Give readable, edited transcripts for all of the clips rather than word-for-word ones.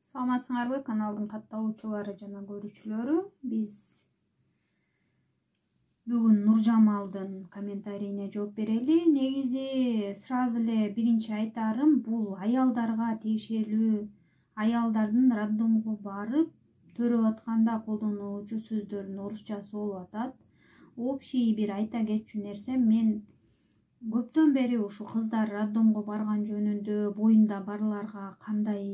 Саламатсыңарбы каналдын катталуучулары жана көрүүчүлөрү. Биз бүгүн Нуржамалдын комментарийине жооп берели. Негизи сразу эле биринчи айтарым, бул аялдарга тиешелүү, аялдардын роддомго барып төрөп атканда колдонуучу сөздөрдүн орусчасы болуп атат. Общий бир айта кетчү нерсе, мен көптөн бери ушу кыздар роддомго барган жөнүндө, боюнда барларга кандай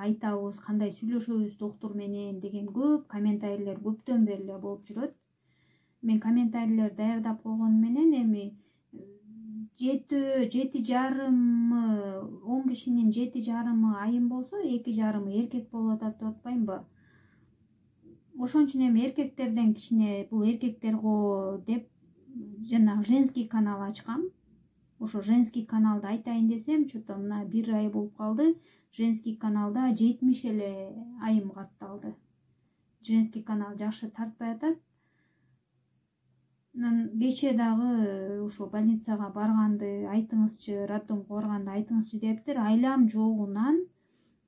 айтабыз, кандай сүйлөшөбүз доктур менен деген көп комментарийлер көптөн бери эле болуп жүрөт. Мен комментарийлер даярдап койгону менен эми 7,5 10 кишинин 7,5 айым болсо, 2,5 эркек болуп атат деп атпаймынбы? Ошон үчүн эми эркектерден кичине бул эркектерго деп жана женский канал ачкам. Ошо женский каналды айтайын десем, что-то мына 1 ай болуп калды. Женский каналда 70 эле айым катталды. Женский канал жакшы тартпай атат. Кече дагы ошо больницага барганды айтыңызчы, роддомго барганды айтыңызчы дептир. Айлам жогунан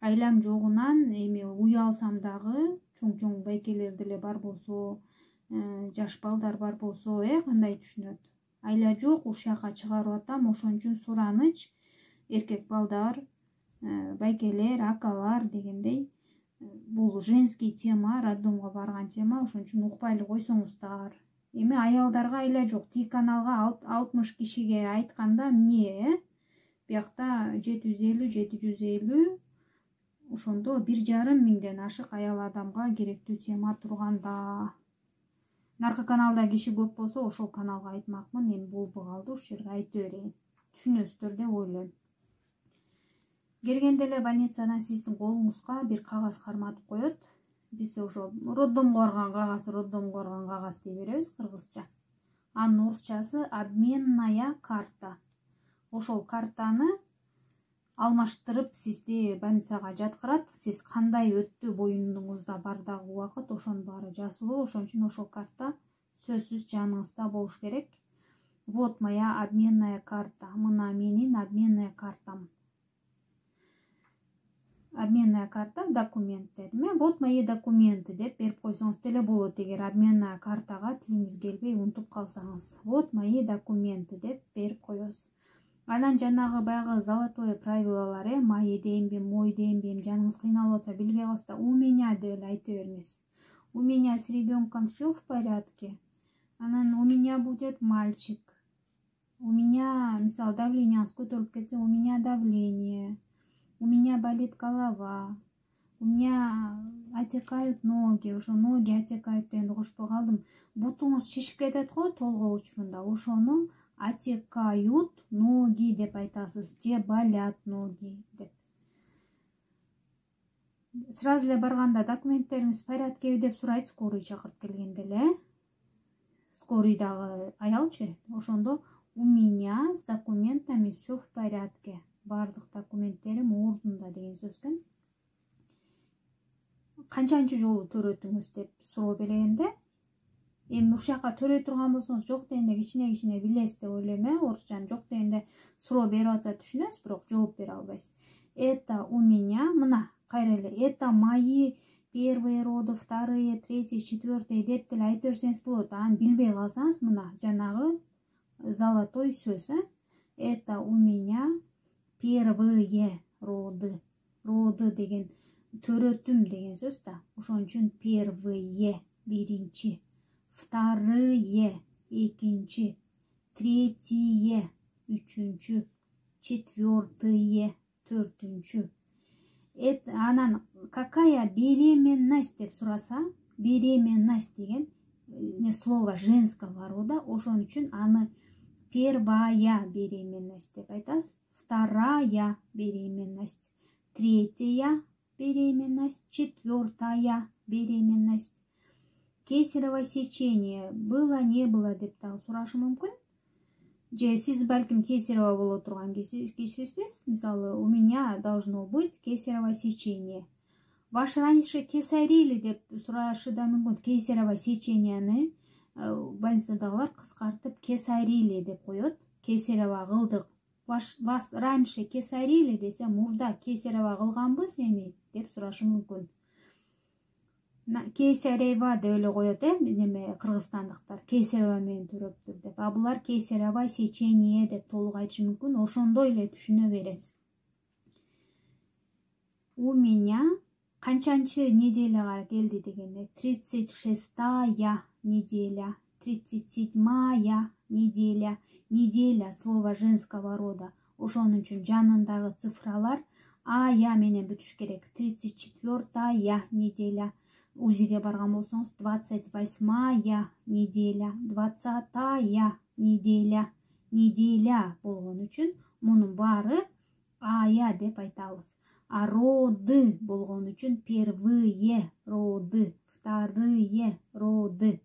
эми уялсам дагы чоң байкелер деле бар болсо, жаш балдар бар болсо, кандай түшүнөт? Айла жок, ушул жака чыгарып атам. Ошон үчүн сураныч, эркек балдар, байкелер, акалар дегендей, бул женский тема, роддомго барган тема. Ошон үчүн укпай эле койсоңуздар. Эми аялдарга айла жок. Тиги каналга 60 кишиге айтканда эмне? Биякта 750 ошондо 1,5 миңден ашык аял адамга керектүү тема турганда. Наркы каналда киши көп болсо, ошол каналга айтмакмын. Эми болбой калды, ушул жерге айта берейин. Түшүнөсүздөр деп ойлойм. Келгенде эле больницадан сиздин колуңузга бир кагаз карматып коет. Биз ошо роддомго барган кагаз дей беребиз кыргызча. Анын орусчасы обменная карта. Ошол картаны алмаштырып сизди больницага жаткырат. Сиз кандай өттү боюнуңузда бардагы убакыт, ошонун баары жазылуу. Ошон үчүн ошол карта сөзсүз жаныңызда болуш керек. Вот моя обменная карта. Мына менин обменная картам. Обменная карта, документ дедим. Вот мои документы деп берип койсоңуз деле болот, эгер обменная картага тилиңиз келбей унутуп калсаңыз. Вот мои документы деп берип коесуз. Анан жанагы баягы золотое правилолор, мои дейинби, мой дейинби, жаныңыз кыйналып атса, билбей калса, у меня деп эле айта бериңиз. У меня с ребенком все в порядке. Анан у меня будет мальчик. У меня, мисалы, давлениеңиз көтөрүлүп кетсе, у меня давление. У меня болит голова. У меня отекают ноги. Ошо ноги отекают дегенди кошпой калдым. Бутуңуз шишип кетет го толгоо учурунда. Ошону отекают ноги деп айтасыз, же болят ноги деп. Сразу эле барганда документтериңиз в порядкеби деп сурайт, скорый чакырып келгенде эле. Скорый дагы аялчы. Ошондо у меня с документами все в порядке. Бардык документтерим ордунда деген сөз экен. Канчанчы жолу төрөтүңүз деп суроо белгенде, эми ушул жака төрөй турган болсоңуз, жок дегенде кичине билесиз деп ойлойм. Орусчаны жок дегенде суроо берип атса түшүнөсүз, бирок жооп бере албайсыз. Это у меня, мына кайра эле, это мои первые роды, вторые, третьи, четвертые деп деле айта берсеңиз болот. Аны билбей калсаңыз, мына жанагы золотой сөз, это у меня первые роды. Роды деген төрөтүм деген сөз да. Ошон үчүн первые биринчи, вторые экинчи, третье үчүнчү, четвертые төртүнчү. Анан какая беременность деп сураса, беременность деген слово женского рода, ошон үчүн аны первая беременность деп айтасыз. Вторая беременность, третья беременность, четвертая беременность. Кесарево сечение было, не было деп дагы сурашы мүмкүн. Же сиз балким кесарево боло турган кишисиз, мисалы, у меня должно быть кесарево сечение. Ваш раньше кесарили деп сурашы да мүмкүн. Кесарево сеченияны больницадагылар кыскартып кесарили деп коет. Кесарево кылдык вас раньше кесарили десе, мурда кесарева кылганбы сени деп сурашы мүмкүн. Кесарева деп эле коет, неме кыргызстандыктар кесарева менен төрөптүр деп. А булар кесарева сечение деп толук айтышы мүмкүн. Ошондой эле түшүнө бересиз. У меня канчанчы неделяга келди дегенде 36-я неделя, 37-я неделя. Неделя слово женского рода. Ошонун үчүн жанындагы цифралар ая менен бүтүш керек. 34-я неделя. УЗИге барган болсоңуз 28-я неделя, 20-я неделя. Неделя болгон үчүн мунун баары ая деп айтабыз. А роды болгон үчүн первые роды, вторые роды.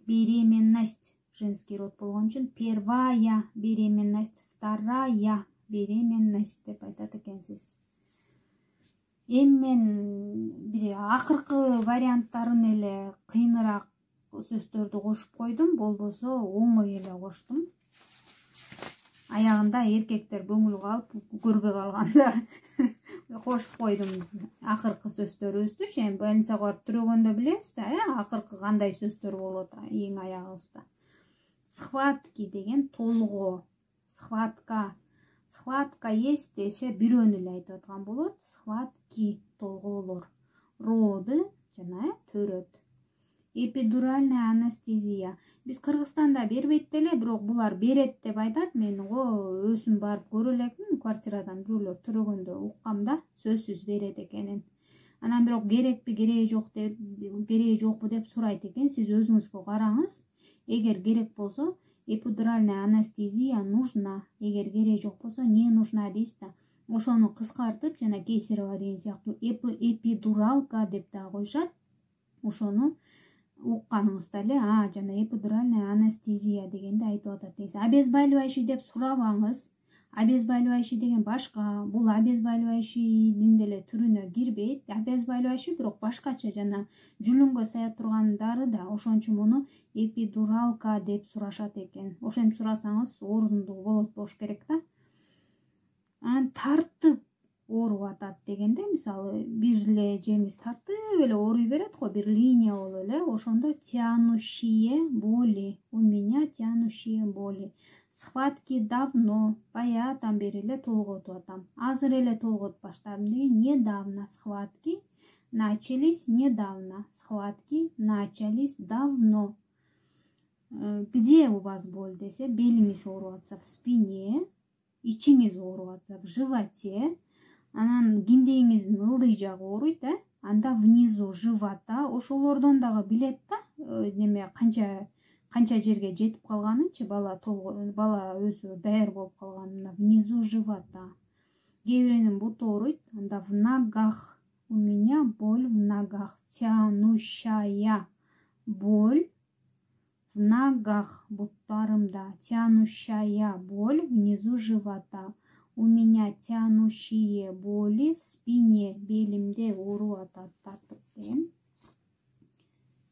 Беременность женский род болгон үчүн первая беременность, вторая беременность деп айтат экенсиз. Эми мен бир акыркы варианттарын эле кыйыныраак сөздөрдү кошуп койдум, болбосо оңой эле коштум. Аягында эркектер көңүл калып көрбөй калганда кошуп койдум акыркы сөздөрүбүздү. Эми больницага барып түрөгөндө билебиз да, акыркы кандай сөздөр болот эң аягыбызда. Схватки деген толгоо. Схватка. Схватка есть десе бирөөнү эле айтып аткан болот. Схватки толгоолор. Роды жана төрөт. Эпидуральная анестезия. Биз Кыргызстанда бербейт деле, бирок булар берет деп айтат. Мен өзүм барып көрө элекмин, квартирадан бирөөлөр төрөгөндө уккам да, сөзсүз берет экенин. Анан бирок керекпи, кереги жокпу деп сурайт экен. Сиз өзүңүзгө караңыз. Эгер керек болсо, эпидуральная анестезия нужна. Эгер керек жок болсо, не нужна дейсиз да. Ошону кыскартып, жана кесарева деген сыяктуу эпидуралка деп да коюшат. Ошону укканыңызда эле, жана эпидуральная анестезия дегенди айтып атат дейсиз. Обезболивающий деп сурабаңыз. Обезболивающий деген башка, бул обезболивающийдин деле түрүнө кирбейт. Обезболивающий бирок башкача, жана жүлүнгө сая турган дары да. Ошон үчүн муну эпидуралка деп сурашат экен. Ошентип сурасаңыз орундуу болот болуш керек да. Тартып ооруп атат дегенде, мисалы, бир эле жериңиз тартып эле ооруй берет го, бир линия болуп эле, ошондо тянущие боли. У меня тянущие боли. Схватки давно, баягыдан бери эле толготуп атам. Азыр эле толготуп баштадым деген недавно. Схватки начались недавно. Схватки начались давно. Где у вас боль десе, белиңиз ооруп атса в спине, ичиңиз ооруп атса в животе, анан киндегиңиздин ылдый жагы ооруйт, анда внизу живота, ошолордон дагы билет да, неме канча жерге жетип калганынчы, бала өзү даяр болуп калганына. Внизу живота. Кээ бирөөнүн буту ооруйт, анда в ногах. У меня боль в ногах. Тянущая боль в ногах, буттарымда. Тянущая боль внизу живота. У меня тянущие боли в спине, белимде ооруп атат, тартып деген.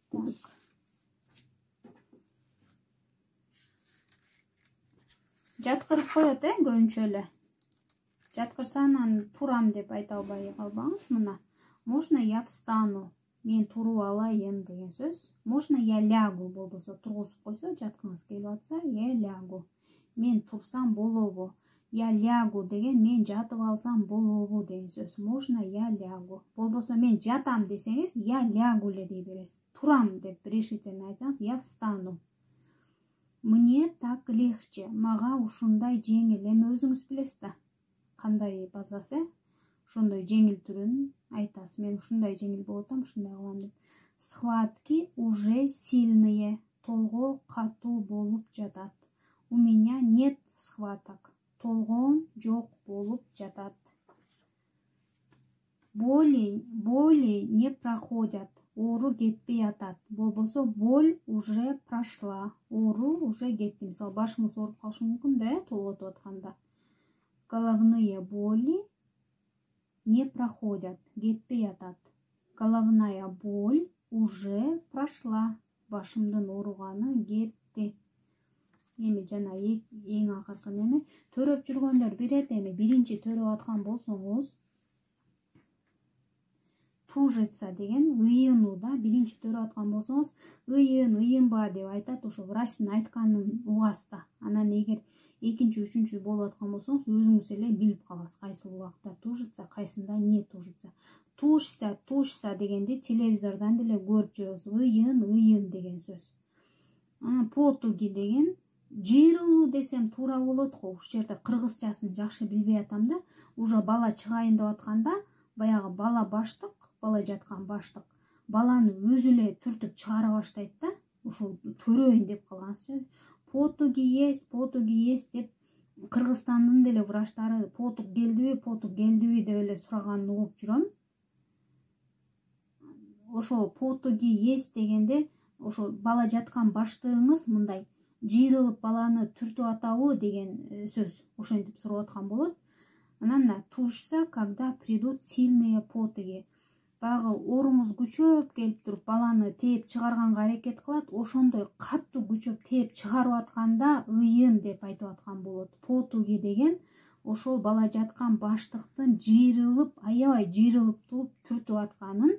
Так. Жаткырып коет, көбүнчө эле. Жаткырса, анан турам деп айта албай калбаңыз. Мына можно я встану, мен туруп алайын деген сөз. Можно я лягу, болбосо тургузуп койсо, жаткыңыз келип атса, я лягу. Мен турсам болобу. Я лягу деген мен жатып алсам болобу деген сөз. Можно я лягу. Болбосо мен жатам десеңиз, я лягу эле дей бересиз. Турам деп решительно айтсаңыз, я встану. Мне так легче. Мага ушундай жеңил. Эми өзүңүз билесиз да, кандай базасы, ошондой жеңил түрүн айтасыз. Мен ушундай жеңил болуп атам, ушундай кылам деп. Схватки уже сильные. Толгоо катуу болуп жатат. У меня нет схваток. Толгоом жок болуп жатат. Боли не проходят. Оору кетпей атат. Болбосо боль уже прошла. Оору уже кетти. Мисалы, башыңыз ооруп калышы мүмкүн да, толготуп атканда. Головные боли не проходят. Кетпей атат. Головная боль уже прошла. Башымдын ооруганы кетти. эми жана эң акыркы неме төрөп жүргөндөр билет. Эми биринчи төрөп аткан болсоңуз тужица деген ыйынууда биринчи төрөп аткан болсоңуз ыйынба деп айтат. Ошо врачтын айтканын угасыз да. Анан эгер экинчи үчүнчү болуп аткан болсоңуз өзүңүз эле билип каласыз кайсыл убакта тужица, кайсында не тужица. Тушса дегенди телевизордон деле көрүп жүрөбүз. Ыйын деген сөз. Потуги деген жыйрылуу десем туура болот го. Ушул жерде кыргызчасын жакшы билбей атам да. Уже бала чыгайын деп атканда баягы бала баштык, бала жаткан баштык баланы өзү эле түртүп чыгара баштайт да. Ушул төрөйүн деп калгансыз. Потуги есть деп Кыргызстандын деле врачтары потук келдиби деп эле сураганын угуп жүрөм. Ошо потуги есть дегенде ошо бала жаткан баштыгыңыз мындай жыйрылып баланы түртүп атабы деген сөз. Ошентип сурап аткан болот. Анан тушса, когда придут сильные потуги. Багы оруңуз күчөп келип туруп баланы тээп чыгарганга аракет кылат. Ошондой катуу күчөп тээп чыгарып атканда ыйын деп айтып аткан болот. Потуги деген ошол бала жаткан баштыктын аябай жыйрылып туруп түртүп атканын,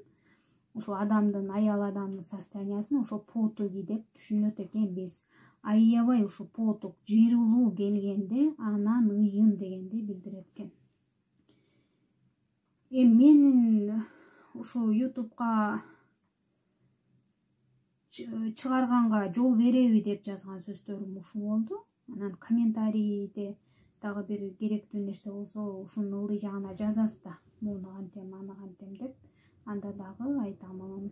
ошо аял адамдын состояниясын ошо потуги деп түшүнөт экенбиз. Аябай ушу потук жыйрылуу келгенде анан ыйын дегенди билдирет экен. Менин ушу YouTube'га чыгарганга жол береби деп жазган сөздөрүм ушул болду. Анан комментарийде дагы бир керектүү нерсе болсо ушунун ылдый жагына жазасыз да. Муну кантем, аны кантем деп. Анда дагы айтамын.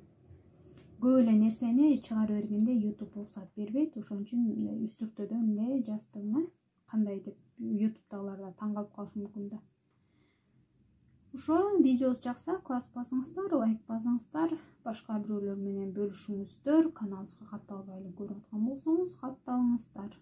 Көп эле нерсени чыгара бергенде YouTube уруксат бербейт. Ошон үчүн үстүртөдөн эле жаздым. Кандай деп YouTube'дагылар да таң калып калышы мүмкүн да. Ошо видео жакса класс басыңыздар, лайк басыңыздар, башка бирөөлөр менен бөлүшүңүздөр. Каналыбызга катталбай эле көрүп аткан болсоңуз катталыңыздар.